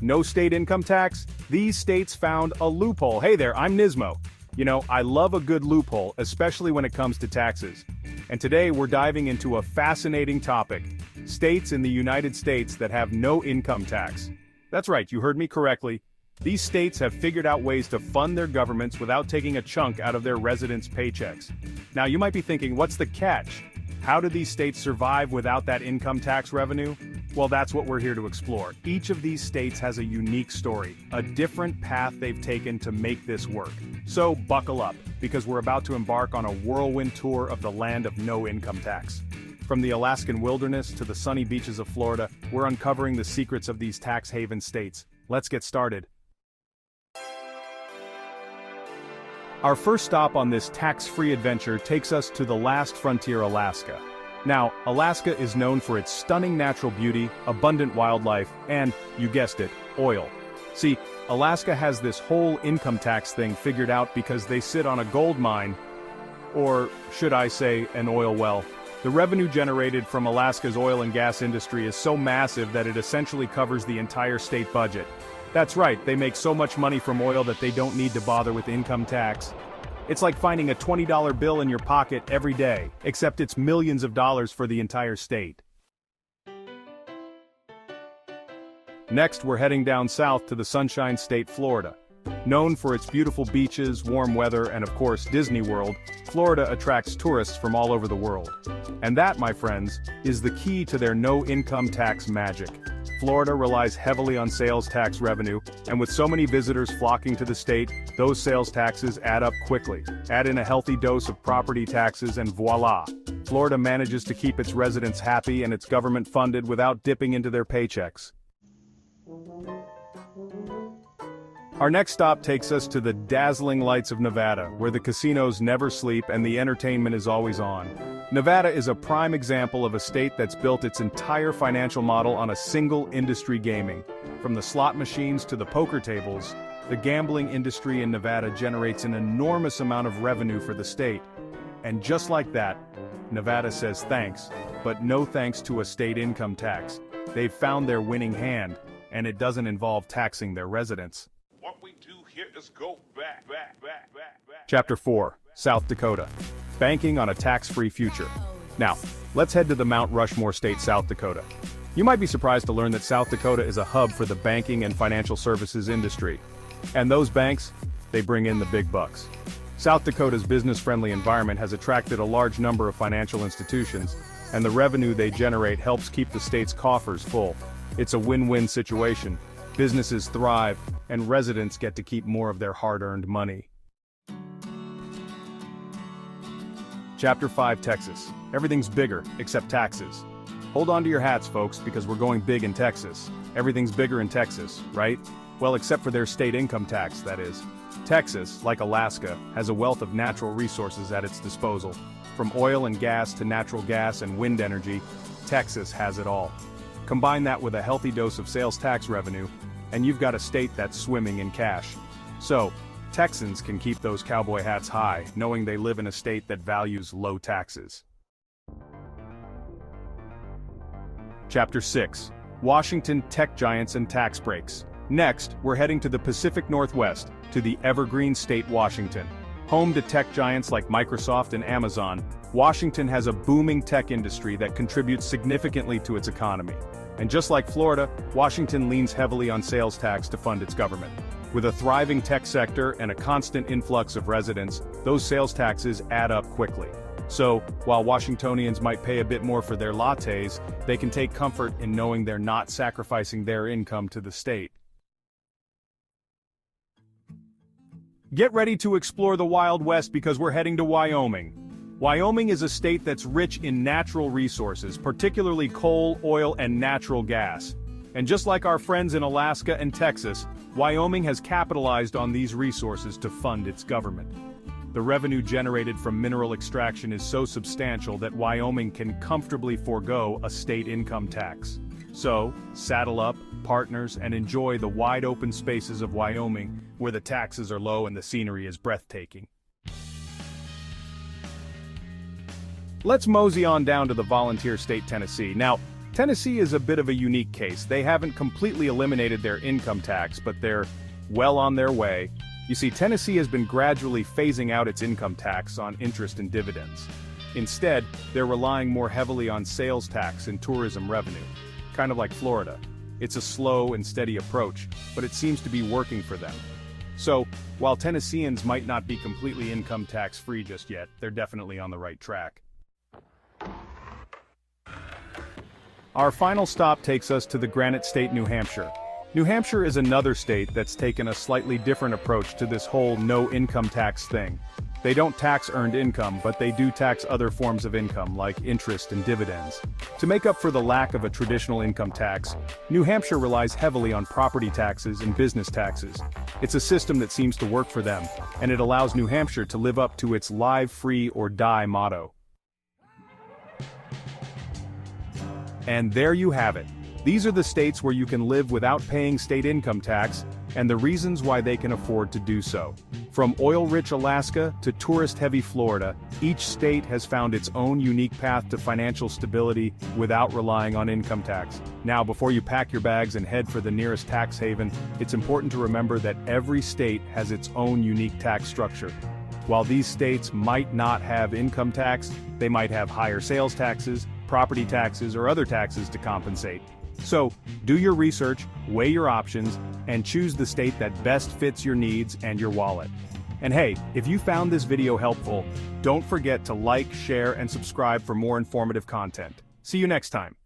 No state income tax? These states found a loophole. Hey there, I'm Nismo. You know, I love a good loophole, especially when it comes to taxes. And today we're diving into a fascinating topic: states in the United States that have no income tax. That's right, you heard me correctly. These states have figured out ways to fund their governments without taking a chunk out of their residents' paychecks. Now you might be thinking, what's the catch? How do these states survive without that income tax revenue? Well, that's what we're here to explore. Each of these states has a unique story, a different path they've taken to make this work. So buckle up, because we're about to embark on a whirlwind tour of the land of no income tax. From the Alaskan wilderness to the sunny beaches of Florida, we're uncovering the secrets of these tax haven states. Let's get started. Our first stop on this tax-free adventure takes us to the last frontier, Alaska. Now, Alaska is known for its stunning natural beauty, abundant wildlife, and, you guessed it, oil. See, Alaska has this whole income tax thing figured out because they sit on a gold mine, or should I say, an oil well. The revenue generated from Alaska's oil and gas industry is so massive that it essentially covers the entire state budget. That's right, they make so much money from oil that they don't need to bother with income tax. It's like finding a $20 bill in your pocket every day, except it's millions of dollars for the entire state. Next, we're heading down south to the Sunshine State, Florida. Known for its beautiful beaches, warm weather, and of course Disney World, Florida attracts tourists from all over the world. And that, my friends, is the key to their no-income tax magic. Florida relies heavily on sales tax revenue, and with so many visitors flocking to the state, those sales taxes add up quickly. Add in a healthy dose of property taxes and voila! Florida manages to keep its residents happy and its government funded without dipping into their paychecks. Our next stop takes us to the dazzling lights of Nevada, where the casinos never sleep and the entertainment is always on. Nevada is a prime example of a state that's built its entire financial model on a single industry: gaming. From the slot machines to the poker tables, the gambling industry in Nevada generates an enormous amount of revenue for the state. And just like that, Nevada says thanks, but no thanks to a state income tax. They've found their winning hand, and it doesn't involve taxing their residents. What we do here is go back. Chapter 4, South Dakota. Banking on a tax-free future. Now, let's head to the Mount Rushmore state, South Dakota. You might be surprised to learn that South Dakota is a hub for the banking and financial services industry. And those banks, they bring in the big bucks. South Dakota's business-friendly environment has attracted a large number of financial institutions, and the revenue they generate helps keep the state's coffers full. It's a win-win situation. Businesses thrive, and residents get to keep more of their hard-earned money. Chapter 5, Texas. Everything's bigger, except taxes. Hold on to your hats, folks, because we're going big in Texas. Everything's bigger in Texas, right? Well, except for their state income tax, that is. Texas, like Alaska, has a wealth of natural resources at its disposal. From oil and gas to natural gas and wind energy, Texas has it all. Combine that with a healthy dose of sales tax revenue, and you've got a state that's swimming in cash. So, Texans can keep those cowboy hats high, knowing they live in a state that values low taxes. Chapter 6. Washington Tech Giants and Tax Breaks. Next, we're heading to the Pacific Northwest, to the evergreen state Washington. Home to tech giants like Microsoft and Amazon, Washington has a booming tech industry that contributes significantly to its economy. And just like Florida, Washington leans heavily on sales tax to fund its government. With a thriving tech sector and a constant influx of residents, those sales taxes add up quickly. So, while Washingtonians might pay a bit more for their lattes, they can take comfort in knowing they're not sacrificing their income to the state. Get ready to explore the Wild West because we're heading to Wyoming. Wyoming is a state that's rich in natural resources, particularly coal, oil, and natural gas. And just like our friends in Alaska and Texas, Wyoming has capitalized on these resources to fund its government. The revenue generated from mineral extraction is so substantial that Wyoming can comfortably forego a state income tax. So, saddle up, partners, and enjoy the wide-open spaces of Wyoming, where the taxes are low and the scenery is breathtaking. Let's mosey on down to the Volunteer State, Tennessee. Now, Tennessee is a bit of a unique case. They haven't completely eliminated their income tax, but they're well on their way. You see, Tennessee has been gradually phasing out its income tax on interest and dividends. Instead, they're relying more heavily on sales tax and tourism revenue, kind of like Florida. It's a slow and steady approach, but it seems to be working for them. So, while Tennesseans might not be completely income tax-free just yet, they're definitely on the right track. Our final stop takes us to the Granite State, New Hampshire. New Hampshire is another state that's taken a slightly different approach to this whole no income tax thing. They don't tax earned income, but they do tax other forms of income like interest and dividends. To make up for the lack of a traditional income tax, New Hampshire relies heavily on property taxes and business taxes. It's a system that seems to work for them, and it allows New Hampshire to live up to its live free or die motto. And there you have it. These are the states where you can live without paying state income tax, and the reasons why they can afford to do so. From oil-rich Alaska to tourist-heavy Florida, each state has found its own unique path to financial stability without relying on income tax. Now, before you pack your bags and head for the nearest tax haven, it's important to remember that every state has its own unique tax structure. While these states might not have income tax, they might have higher sales taxes, property taxes, or other taxes to compensate. So, do your research, weigh your options, and choose the state that best fits your needs and your wallet. And hey, if you found this video helpful, don't forget to like, share, and subscribe for more informative content. See you next time.